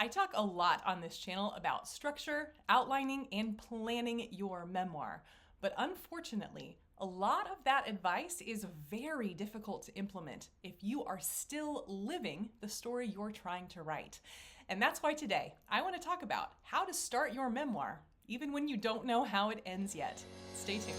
I talk a lot on this channel about structure, outlining, and planning your memoir. But unfortunately, a lot of that advice is very difficult to implement if you are still living the story you're trying to write. And that's why today I want to talk about how to start your memoir, even when you don't know how it ends yet. Stay tuned.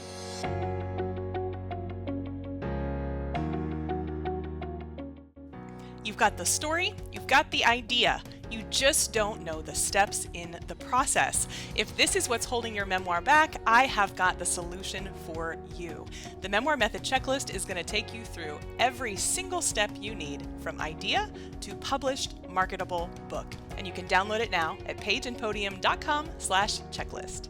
You've got the story, you've got the idea, you just don't know the steps in the process. If this is what's holding your memoir back, I have got the solution for you. The Memoir Method Checklist is going to take you through every single step you need from idea to published, marketable book. And you can download it now at pageandpodium.com/checklist.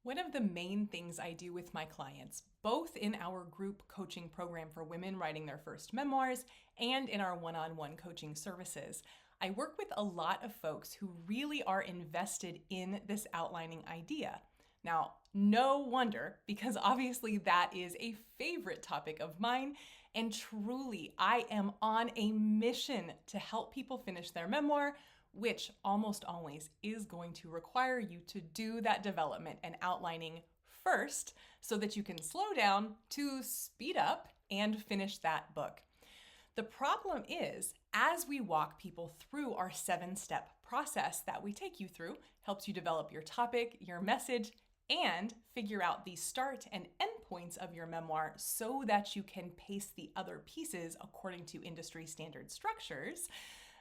One of the main things I do with my clients, both in our group coaching program for women writing their first memoirs and in our one-on-one coaching services, I work with a lot of folks who really are invested in this outlining idea. Now, no wonder, because obviously that is a favorite topic of mine, and truly I am on a mission to help people finish their memoir, which almost always is going to require you to do that development and outlining first so that you can slow down to speed up and finish that book. The problem is, as we walk people through our 7-step process that we take you through, helps you develop your topic, your message, and figure out the start and end points of your memoir so that you can pace the other pieces according to industry standard structures.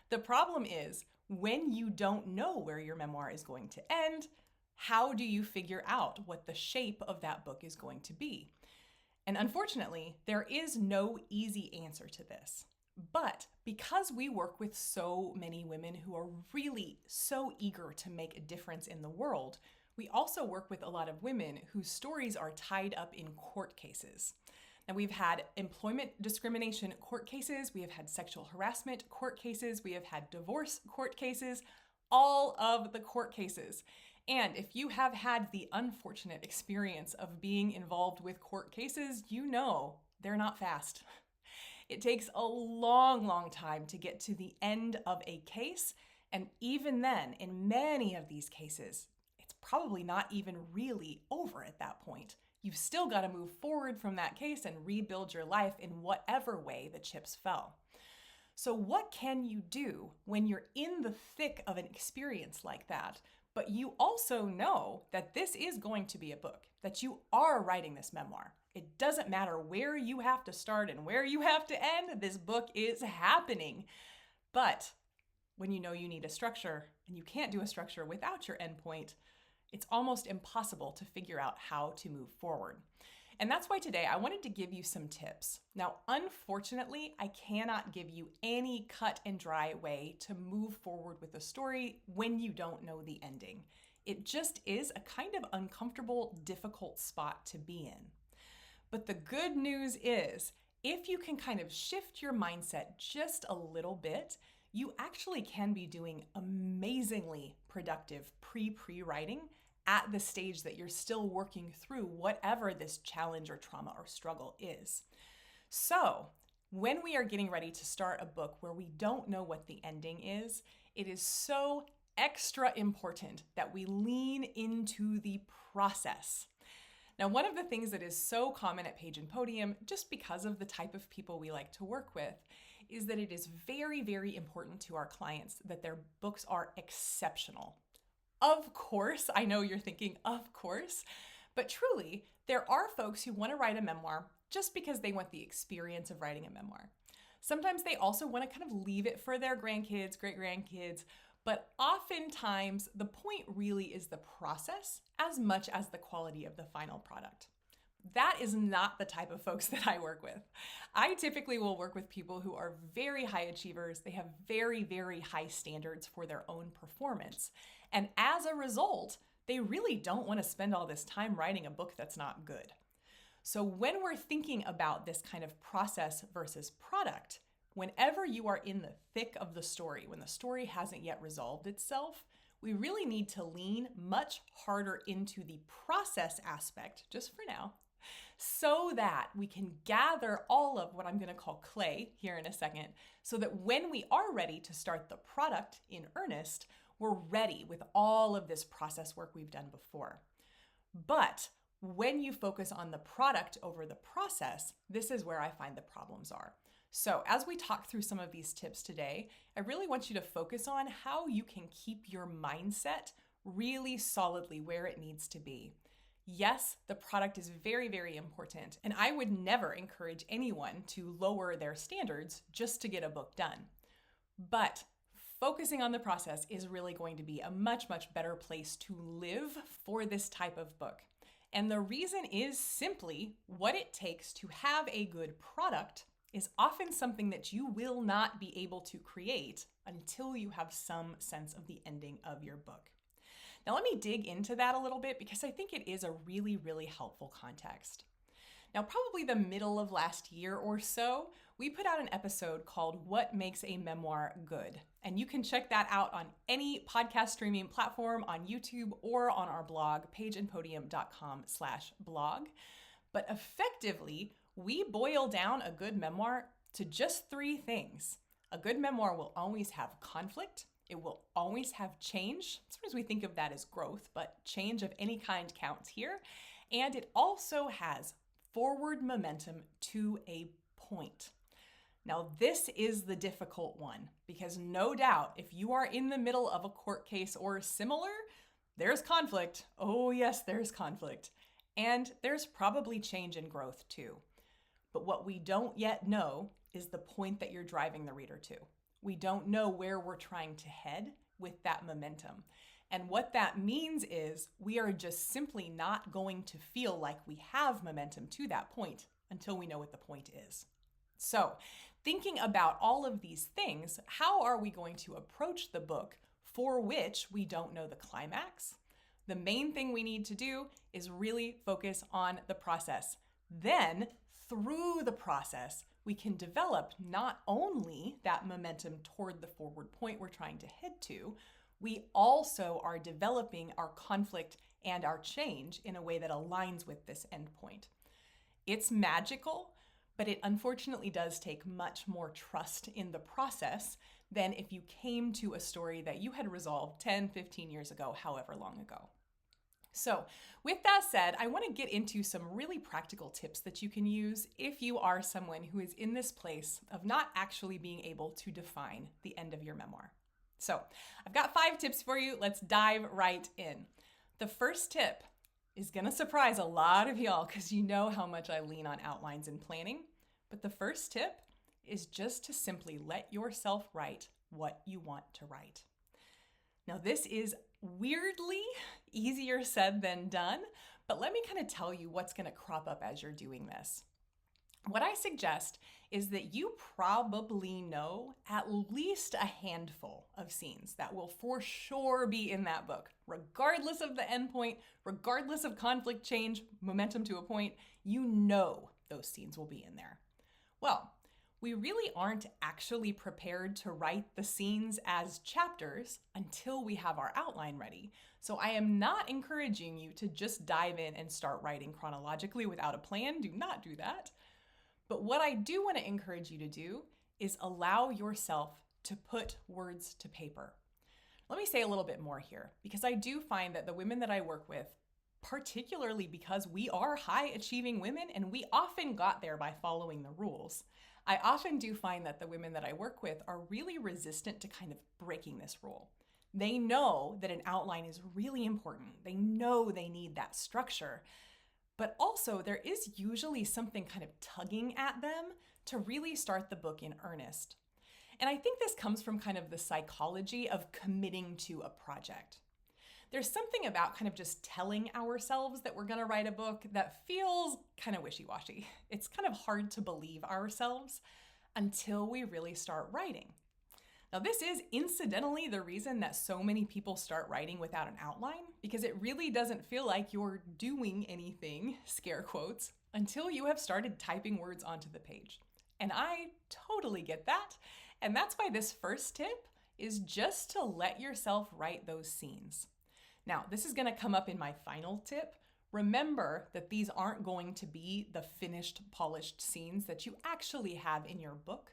The problem is, when you don't know where your memoir is going to end, how do you figure out what the shape of that book is going to be? And unfortunately, there is no easy answer to this. But because we work with so many women who are really so eager to make a difference in the world, we also work with a lot of women whose stories are tied up in court cases. And we've had employment discrimination court cases, we have had sexual harassment court cases, we have had divorce court cases, all of the court cases. And if you have had the unfortunate experience of being involved with court cases, you know they're not fast. It takes a long time to get to the end of a case. And even then, in many of these cases, it's probably not even really over at that point. You've still got to move forward from that case and rebuild your life in whatever way the chips fell. So what can you do when you're in the thick of an experience like that, but you also know that this is going to be a book, that you are writing this memoir? It doesn't matter where you have to start and where you have to end, this book is happening. But when you know you need a structure and you can't do a structure without your endpoint, it's almost impossible to figure out how to move forward. And that's why today I wanted to give you some tips. Now, unfortunately, I cannot give you any cut and dry way to move forward with a story when you don't know the ending. It just is a kind of uncomfortable, difficult spot to be in. But the good news is, if you can kind of shift your mindset just a little bit, you actually can be doing amazingly productive pre-writing at the stage that you're still working through whatever this challenge or trauma or struggle is. So when we are getting ready to start a book where we don't know what the ending is, it is so extra important that we lean into the process. Now, one of the things that is so common at Page and Podium, just because of the type of people we like to work with, is that it is very important to our clients that their books are exceptional. Of course, I know you're thinking, of course, but truly, there are folks who want to write a memoir just because they want the experience of writing a memoir. Sometimes they also want to kind of leave it for their grandkids, great-grandkids, but oftentimes the point really is the process as much as the quality of the final product. That is not the type of folks that I work with. I typically will work with people who are very high achievers. They have very high standards for their own performance. And as a result, they really don't want to spend all this time writing a book that's not good. So when we're thinking about this kind of process versus product, whenever you are in the thick of the story, when the story hasn't yet resolved itself, we really need to lean much harder into the process aspect, just for now, so that we can gather all of what I'm going to call clay here in a second, so that when we are ready to start the product in earnest, we're ready with all of this process work we've done before. But when you focus on the product over the process, this is where I find the problems are. So as we talk through some of these tips today, I really want you to focus on how you can keep your mindset really solidly where it needs to be. Yes, the product is very, very important, and I would never encourage anyone to lower their standards just to get a book done. But focusing on the process is really going to be a much, much better place to live for this type of book. And the reason is simply what it takes to have a good product is often something that you will not be able to create until you have some sense of the ending of your book. Now, let me dig into that a little bit because I think it is a really, really helpful context. Now, probably the middle of last year or so, we put out an episode called What Makes a Memoir Good? And you can check that out on any podcast streaming platform, on YouTube, or on our blog, pageandpodium.com/blog. But effectively, we boil down a good memoir to just 3 things. A good memoir will always have conflict. It will always have change. Sometimes we think of that as growth, but change of any kind counts here. And it also has forward momentum to a point. Now, this is the difficult one because no doubt if you are in the middle of a court case or similar, there's conflict. Oh yes, there's conflict. And there's probably change and growth too. But what we don't yet know is the point that you're driving the reader to. We don't know where we're trying to head with that momentum. And what that means is we are just simply not going to feel like we have momentum to that point until we know what the point is. So, thinking about all of these things, how are we going to approach the book for which we don't know the climax? The main thing we need to do is really focus on the process. Then, through the process, we can develop not only that momentum toward the forward point we're trying to head to, we also are developing our conflict and our change in a way that aligns with this endpoint. It's magical, but it unfortunately does take much more trust in the process than if you came to a story that you had resolved 10, 15 years ago, however long ago. So with that said, I want to get into some really practical tips that you can use if you are someone who is in this place of not actually being able to define the end of your memoir. So I've got 5 tips for you. Let's dive right in. The first tip is going to surprise a lot of y'all because you know how much I lean on outlines and planning. But the first tip is just to simply let yourself write what you want to write. Now, this is weirdly easier said than done, but let me kind of tell you what's going to crop up as you're doing this. What I suggest is that you probably know at least a handful of scenes that will for sure be in that book, regardless of the endpoint, regardless of conflict, change, momentum to a point, you know those scenes will be in there. Well, we really aren't actually prepared to write the scenes as chapters until we have our outline ready. So I am not encouraging you to just dive in and start writing chronologically without a plan. Do not do that. But what I do want to encourage you to do is allow yourself to put words to paper. Let me say a little bit more here, because I do find that the women that I work with, particularly because we are high achieving women and we often got there by following the rules, I often do find that the women that I work with are really resistant to kind of breaking this rule. They know that an outline is really important. They know they need that structure. But also there is usually something kind of tugging at them to really start the book in earnest. And I think this comes from kind of the psychology of committing to a project. There's something about kind of just telling ourselves that we're going to write a book that feels kind of wishy-washy. It's kind of hard to believe ourselves until we really start writing. Now, this is incidentally the reason that so many people start writing without an outline, because it really doesn't feel like you're doing anything, scare quotes, until you have started typing words onto the page. And I totally get that. And that's why this first tip is just to let yourself write those scenes. Now, this is going to come up in my final tip. Remember that these aren't going to be the finished, polished scenes that you actually have in your book,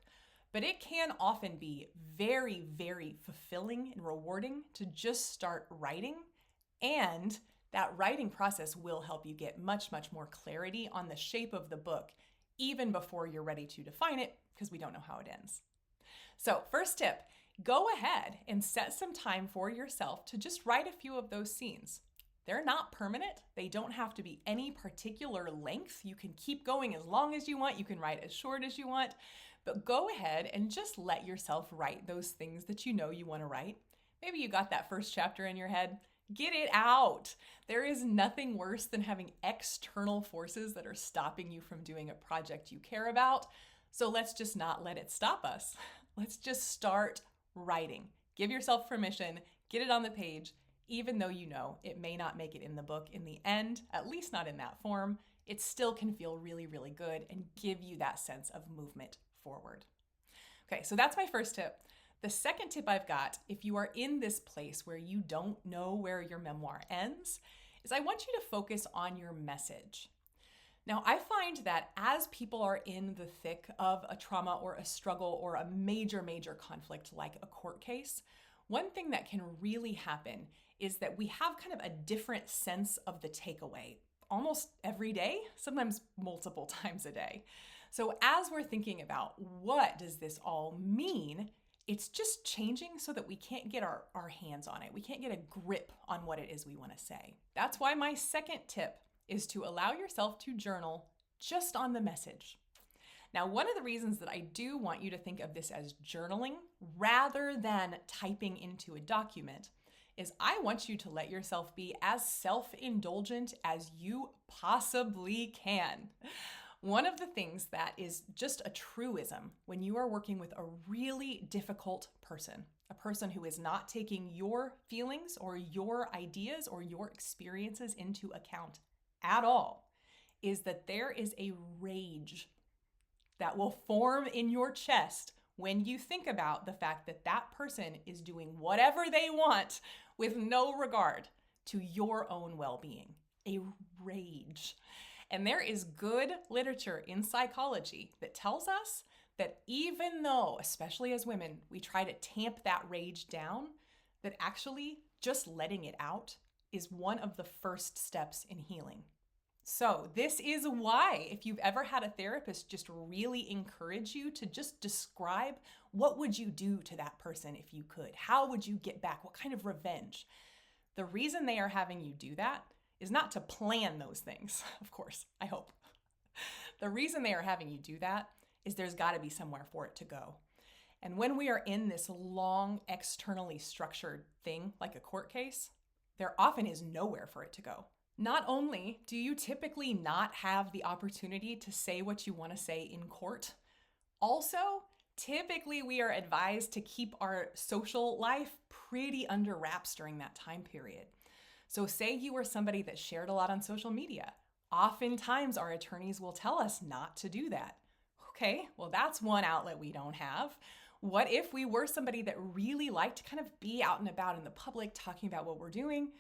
but it can often be very, very fulfilling and rewarding to just start writing, and that writing process will help you get much, much more clarity on the shape of the book, even before you're ready to define it, because we don't know how it ends. So, first tip, go ahead and set some time for yourself to just write a few of those scenes. They're not permanent. They don't have to be any particular length. You can keep going as long as you want. You can write as short as you want. But go ahead and just let yourself write those things that you know you want to write. Maybe you got that first chapter in your head. Get it out. There is nothing worse than having external forces that are stopping you from doing a project you care about. So let's just not let it stop us. Let's just start writing. Give yourself permission. Get it on the page. Even though you know it may not make it in the book in the end, at least not in that form, it still can feel really, really good and give you that sense of movement forward. Okay, so that's my first tip. The second tip I've got, if you are in this place where you don't know where your memoir ends, is I want you to focus on your message. Now, I find that as people are in the thick of a trauma or a struggle or a major, major conflict like a court case, one thing that can really happen is that we have kind of a different sense of the takeaway almost every day, sometimes multiple times a day. So as we're thinking about what does this all mean, it's just changing so that we can't get our hands on it. We can't get a grip on what it is we want to say. That's why my second tip is to allow yourself to journal just on the message. Now, one of the reasons that I do want you to think of this as journaling rather than typing into a document is I want you to let yourself be as self-indulgent as you possibly can. One of the things that is just a truism when you are working with a really difficult person, a person who is not taking your feelings or your ideas or your experiences into account at all, is that there is a rage that will form in your chest when you think about the fact that that person is doing whatever they want with no regard to your own well-being. A rage. And there is good literature in psychology that tells us that even though, especially as women, we try to tamp that rage down, that actually just letting it out is one of the first steps in healing. So this is why, if you've ever had a therapist just really encourage you to just describe what would you do to that person if you could? How would you get back? What kind of revenge? The reason they are having you do that is not to plan those things, of course, I hope. The reason they are having you do that is there's got to be somewhere for it to go. And when we are in this long, externally structured thing, like a court case, there often is nowhere for it to go. Not only do you typically not have the opportunity to say what you want to say in court, also, typically we are advised to keep our social life pretty under wraps during that time period. So say you were somebody that shared a lot on social media. Oftentimes our attorneys will tell us not to do that. Okay, well that's one outlet we don't have. What if we were somebody that really liked to kind of be out and about in the public talking about what we're doing?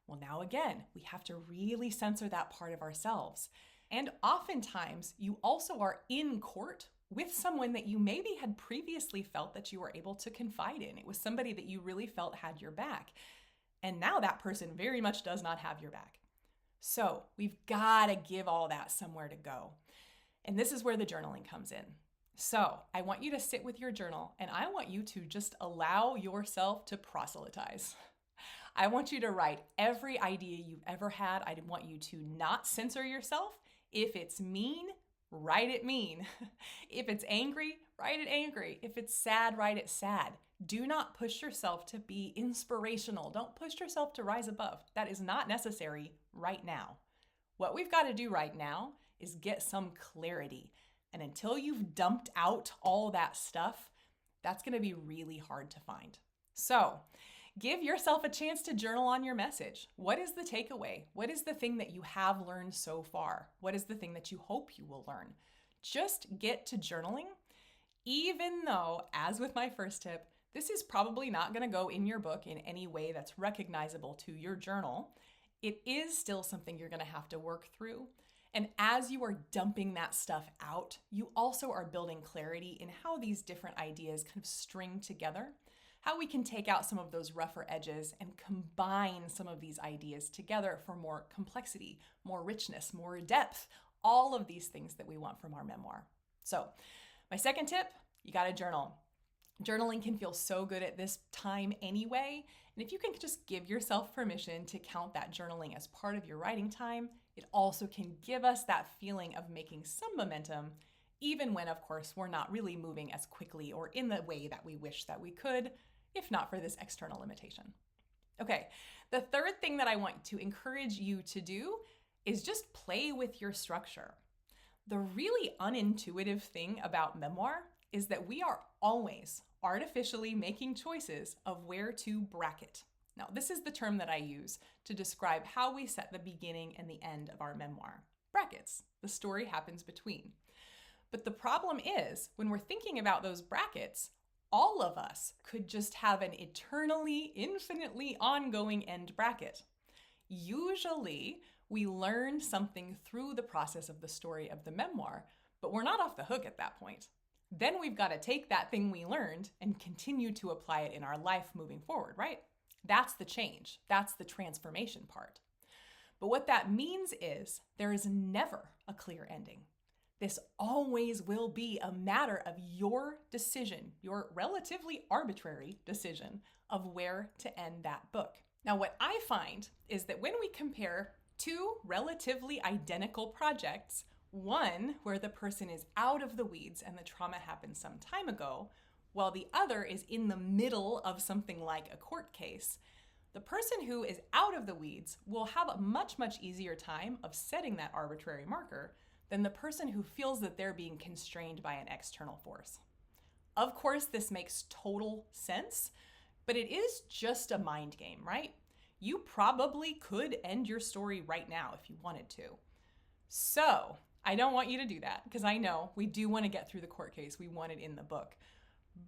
Well, now again, we have to really censor that part of ourselves. And oftentimes you also are in court with someone that you maybe had previously felt that you were able to confide in. It was somebody that you really felt had your back. And now that person very much does not have your back. So we've got to give all that somewhere to go. And this is where the journaling comes in. So I want you to sit with your journal and I want you to just allow yourself to proselytize. I want you to write every idea you've ever had. I want you to not censor yourself. If it's mean, write it mean. If it's angry, write it angry. If it's sad, write it sad. Do not push yourself to be inspirational. Don't push yourself to rise above. That is not necessary right now. What we've got to do right now is get some clarity. And until you've dumped out all that stuff, that's going to be really hard to find. So give yourself a chance to journal on your message. What is the takeaway? What is the thing that you have learned so far? What is the thing that you hope you will learn? Just get to journaling, even though, as with my first tip, this is probably not going to go in your book in any way that's recognizable to your journal. it is still something you're going to have to work through. And as you are dumping that stuff out, you also are building clarity in how these different ideas kind of string together, how we can take out some of those rougher edges and combine some of these ideas together for more complexity, more richness, more depth, all of these things that we want from our memoir. So my second tip, you got to journal. Journaling can feel so good at this time anyway. And if you can just give yourself permission to count that journaling as part of your writing time, it also can give us that feeling of making some momentum, even when, of course, we're not really moving as quickly or in the way that we wish that we could, if not for this external limitation. Okay, the third thing that I want to encourage you to do is just play with your structure. The really unintuitive thing about memoir is that we are always artificially making choices of where to bracket. Now, this is the term that I use to describe how we set the beginning and the end of our memoir. Brackets. The story happens between. But the problem is, when we're thinking about those brackets, all of us could just have an eternally, infinitely ongoing end bracket. Usually, we learn something through the process of the story of the memoir, but we're not off the hook at that point. Then we've got to take that thing we learned and continue to apply it in our life moving forward, right? That's the change. That's the transformation part. But what that means is there is never a clear ending. This always will be a matter of your decision, your relatively arbitrary decision of where to end that book. Now, what I find is that when we compare two relatively identical projects, one where the person is out of the weeds and the trauma happened some time ago, while the other is in the middle of something like a court case, the person who is out of the weeds will have a much, much easier time of setting that arbitrary marker than the person who feels that they're being constrained by an external force. Of course, this makes total sense, but it is just a mind game, right? You probably could end your story right now if you wanted to. So, I don't want you to do that because I know we do want to get through the court case. We want it in the book.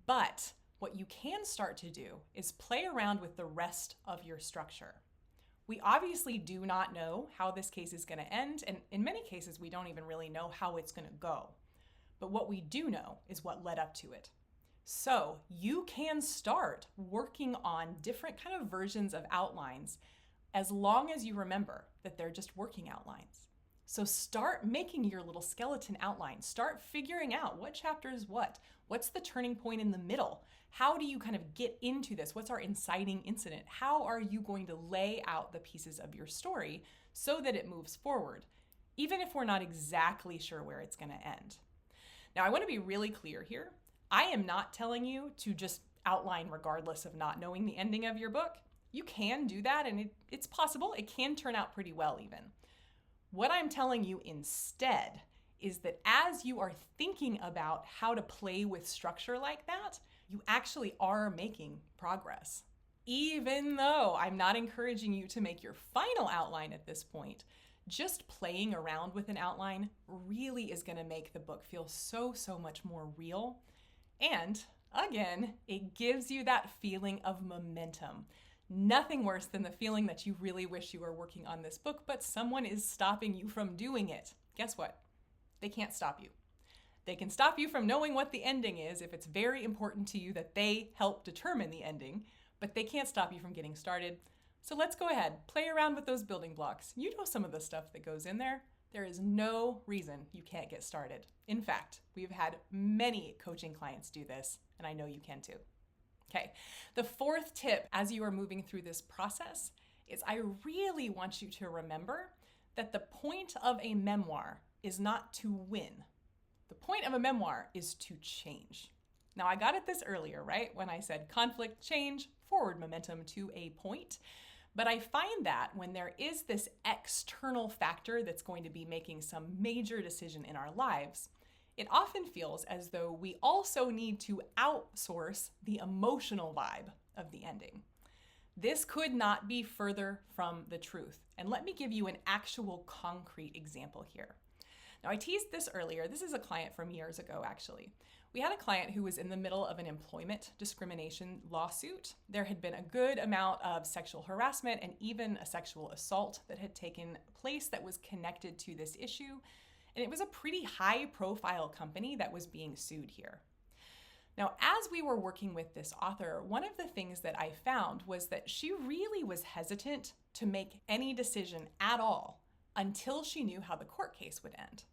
But what you can start to do is play around with the rest of your structure. We obviously do not know how this case is going to end, and in many cases, we don't even really know how it's going to go. But what we do know is what led up to it. So you can start working on different kind of versions of outlines as long as you remember that they're just working outlines. So start making your little skeleton outline. Start figuring out what chapter is what. What's the turning point in the middle? How do you kind of get into this? What's our inciting incident? How are you going to lay out the pieces of your story so that it moves forward, even if we're not exactly sure where it's going to end? Now, I want to be really clear here. I am not telling you to just outline regardless of not knowing the ending of your book. You can do that, and it's possible. It can turn out pretty well even. What I'm telling you instead is that as you are thinking about how to play with structure like that, you actually are making progress. Even though I'm not encouraging you to make your final outline at this point, just playing around with an outline really is going to make the book feel so much more real. And again, it gives you that feeling of momentum. Nothing worse than the feeling that you really wish you were working on this book, but someone is stopping you from doing it. Guess what? They can't stop you. They can stop you from knowing what the ending is if it's very important to you that they help determine the ending, but they can't stop you from getting started. So let's go ahead, play around with those building blocks. You know some of the stuff that goes in there. There is no reason you can't get started. In fact, we've had many coaching clients do this, and I know you can too. Okay, the fourth tip as you are moving through this process is I really want you to remember that the point of a memoir is not to win. The point of a memoir is to change. Now, I got at this earlier, right? When I said conflict, change, forward momentum to a point. But I find that when there is this external factor that's going to be making some major decision in our lives, it often feels as though we also need to outsource the emotional vibe of the ending. This could not be further from the truth. And let me give you an actual concrete example here. Now, I teased this earlier. This is a client from years ago, actually. We had a client who was in the middle of an employment discrimination lawsuit. There had been a good amount of sexual harassment and even a sexual assault that had taken place that was connected to this issue. And it was a pretty high-profile company that was being sued here. Now, as we were working with this author, one of the things that I found was that she really was hesitant to make any decision at all until she knew how the court case would end.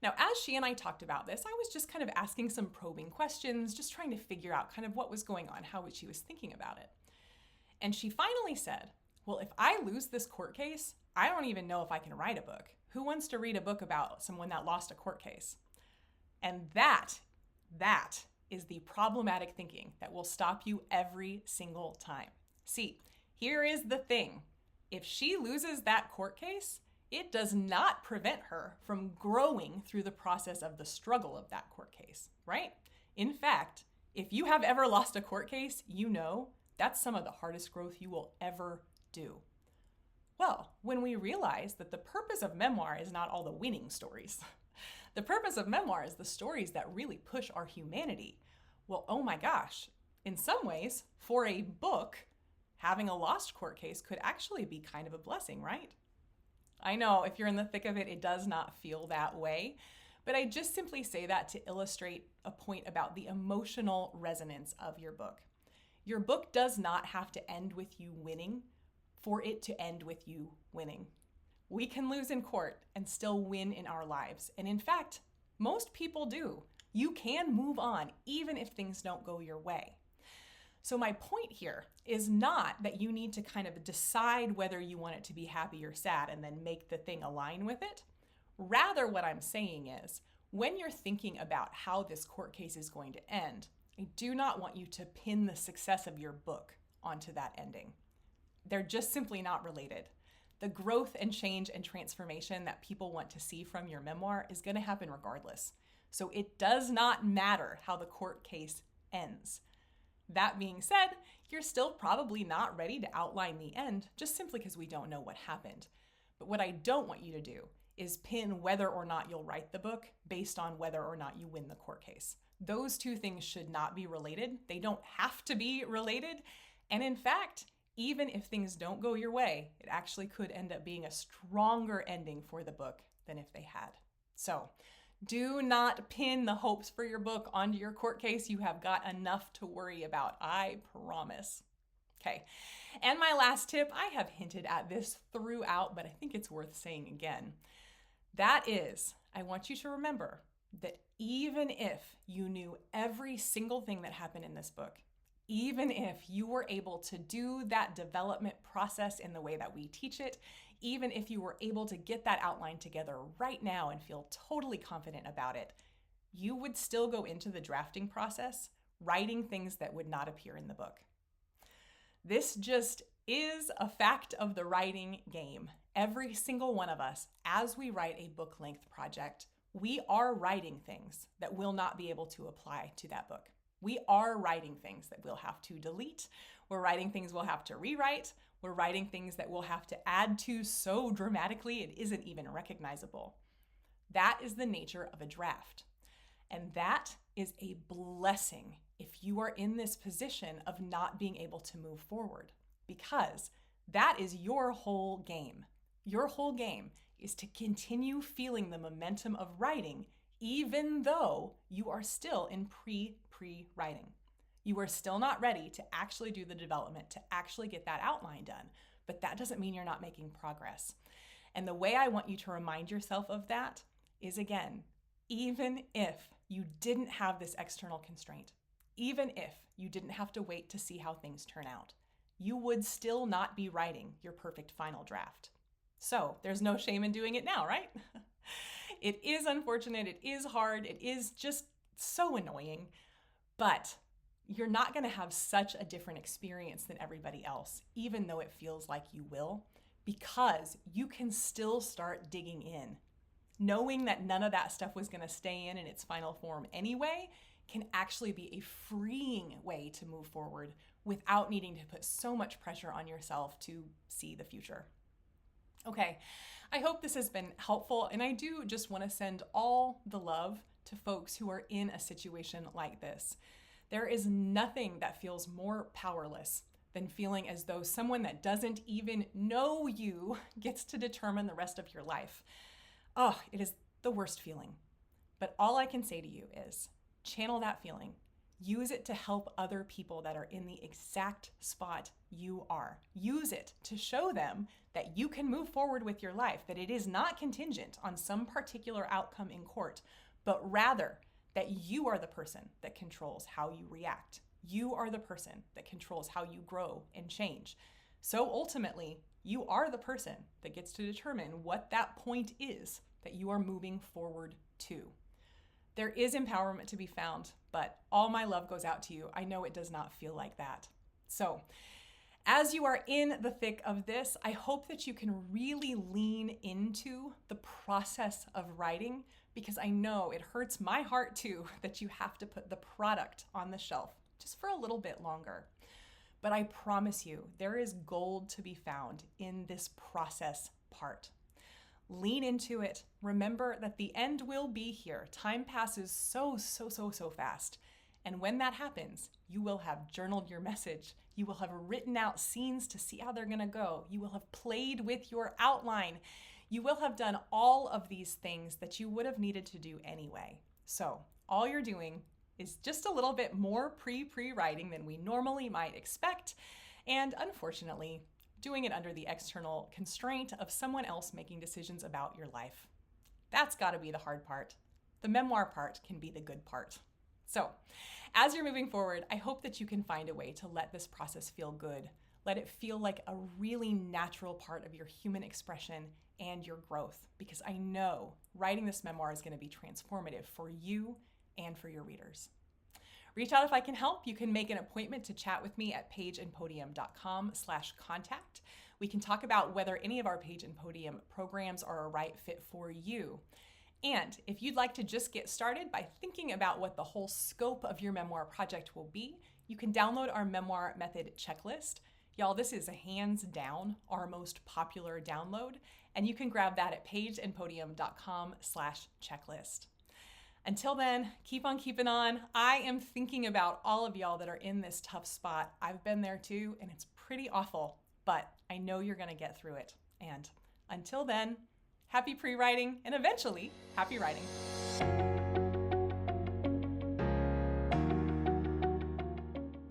Now, as she and I talked about this, I was just kind of asking some probing questions, just trying to figure out kind of what was going on, how she was thinking about it. And she finally said, well, if I lose this court case, I don't even know if I can write a book. Who wants to read a book about someone that lost a court case? And that is the problematic thinking that will stop you every single time. See, here is the thing. If she loses that court case, it does not prevent her from growing through the process of the struggle of that court case, right? In fact, if you have ever lost a court case, you know that's some of the hardest growth you will ever do. Well, when we realize that the purpose of memoir is not all the winning stories, the purpose of memoir is the stories that really push our humanity. Well, oh my gosh, in some ways, for a book, having a lost court case could actually be kind of a blessing, right? I know if you're in the thick of it, it does not feel that way, but I just simply say that to illustrate a point about the emotional resonance of your book. Your book does not have to end with you winning for it to end with you winning. We can lose in court and still win in our lives. And in fact, most people do. You can move on even if things don't go your way. So my point here is not that you need to kind of decide whether you want it to be happy or sad and then make the thing align with it. Rather, what I'm saying is, when you're thinking about how this court case is going to end, I do not want you to pin the success of your book onto that ending. They're just simply not related. The growth and change and transformation that people want to see from your memoir is going to happen regardless. So it does not matter how the court case ends. That being said, you're still probably not ready to outline the end just simply because we don't know what happened. But what I don't want you to do is pin whether or not you'll write the book based on whether or not you win the court case. Those two things should not be related. They don't have to be related. And in fact, even if things don't go your way, it actually could end up being a stronger ending for the book than if they had. So, do not pin the hopes for your book onto your court case. You have got enough to worry about, I promise. Okay, and my last tip, I have hinted at this throughout, but I think it's worth saying again. That is, I want you to remember that even if you knew every single thing that happened in this book, even if you were able to do that development process in the way that we teach it, even if you were able to get that outline together right now and feel totally confident about it, you would still go into the drafting process writing things that would not appear in the book. This just is a fact of the writing game. Every single one of us, as we write a book-length project, we are writing things that will not be able to apply to that book. We are writing things that we'll have to delete. We're writing things we'll have to rewrite. We're writing things that we'll have to add to so dramatically it isn't even recognizable. That is the nature of a draft. And that is a blessing if you are in this position of not being able to move forward, because that is your whole game. Your whole game is to continue feeling the momentum of writing even though you are still in pre-writing. You are still not ready to actually do the development, to actually get that outline done, but that doesn't mean you're not making progress. And the way I want you to remind yourself of that is, again, even if you didn't have this external constraint, even if you didn't have to wait to see how things turn out, you would still not be writing your perfect final draft. So there's no shame in doing it now, right? It is unfortunate, it is hard, it is just so annoying, but you're not going to have such a different experience than everybody else, even though it feels like you will, because you can still start digging in. Knowing that none of that stuff was going to stay in its final form anyway can actually be a freeing way to move forward without needing to put so much pressure on yourself to see the future. Okay, I hope this has been helpful, and I do just want to send all the love to folks who are in a situation like this. There is nothing that feels more powerless than feeling as though someone that doesn't even know you gets to determine the rest of your life. Oh, it is the worst feeling. But all I can say to you is channel that feeling. Use it to help other people that are in the exact spot you are. Use it to show them that you can move forward with your life, that it is not contingent on some particular outcome in court, but rather that you are the person that controls how you react. You are the person that controls how you grow and change. So ultimately, you are the person that gets to determine what that point is that you are moving forward to. There is empowerment to be found, but all my love goes out to you. I know it does not feel like that. So, as you are in the thick of this, I hope that you can really lean into the process of writing, because I know it hurts my heart too that you have to put the product on the shelf just for a little bit longer. But I promise you, there is gold to be found in this process part. Lean into it. Remember that the end will be here. Time passes so fast. And when that happens, you will have journaled your message. You will have written out scenes to see how they're going to go. You will have played with your outline. You will have done all of these things that you would have needed to do anyway. So all you're doing is just a little bit more pre-writing than we normally might expect. And unfortunately, doing it under the external constraint of someone else making decisions about your life. That's got to be the hard part. The memoir part can be the good part. So, as you're moving forward, I hope that you can find a way to let this process feel good. Let it feel like a really natural part of your human expression and your growth, because I know writing this memoir is going to be transformative for you and for your readers. Reach out if I can help. You can make an appointment to chat with me at pageandpodium.com/contact. We can talk about whether any of our Page and Podium programs are a right fit for you. And if you'd like to just get started by thinking about what the whole scope of your memoir project will be, you can download our memoir method checklist. Y'all, this is hands down our most popular download, and you can grab that at pageandpodium.com/checklist. Until then, keep on keeping on. I am thinking about all of y'all that are in this tough spot. I've been there too, and it's pretty awful, but I know you're going to get through it. And until then, happy pre-writing, and eventually, happy writing.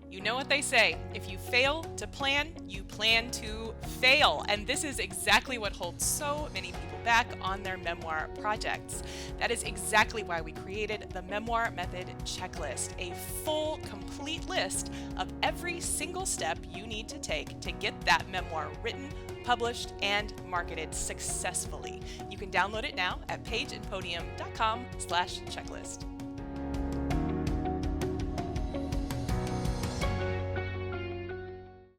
You know what they say, if you fail to plan, you plan to fail. And this is exactly what holds so many people back on their memoir projects. That is exactly why we created the Memoir Method Checklist, a full, complete list of every single step you need to take to get that memoir written, published, and marketed successfully. You can download it now at pageandpodium.com/checklist.